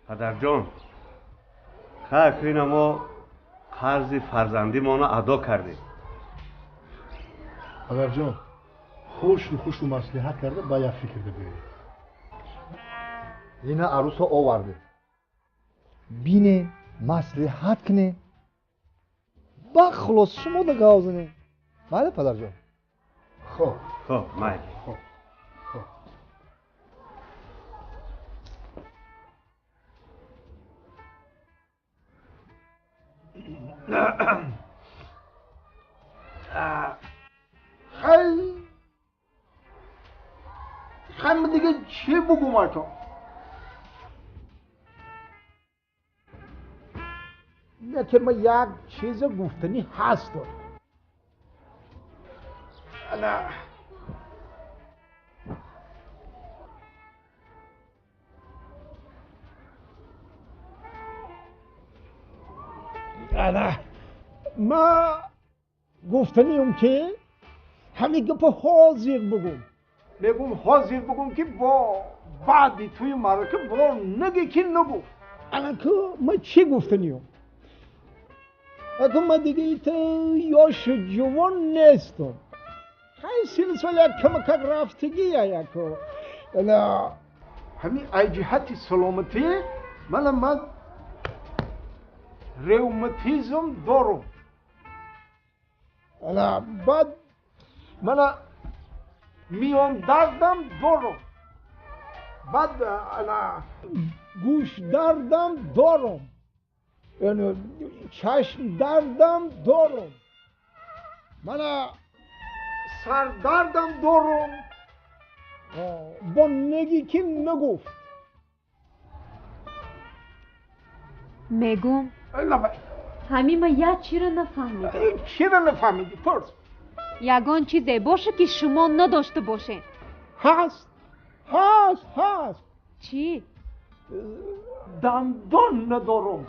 پدر جان خیلی ما قرض فرزندی ما رو ادا کردیم. پدر جان خوش رو مصلحت کرده باید فکر بیایی. این عروس ها آورده بینه مصلحت کنه با خلاص شما دا گاوزنه. بله پدر جان. خب مایل خیلی دیگه چی بگم آتا؟ نه که ما یک چیز گفتنی هست دارم. نه ما گفتنیم که همین گپ حاضر بگم. بگم حاضر بگم که با بعدی توی معرکه با نگه که نگفت. الان که ما چی گفتنیم؟ اگه ما دیگه ایتا یاش جوان نیستم. خیلی سال یک کمک رفتگی یکو. نه همین ای جهت سلامتی من روماتیزم دارم. نه بعد من میان دردم دارم. بعد انا گوش دردم دارم. یعنی چشم دردم دارم. من سر دردم دارم. با نگی که نگفت. میگم همین ما یک چی رو نفهمیدم. چی رو نفهمیدی؟ پرس. یگان چیزی باشه که شما نداشته باشه. هست. چی؟ دندان ندارم.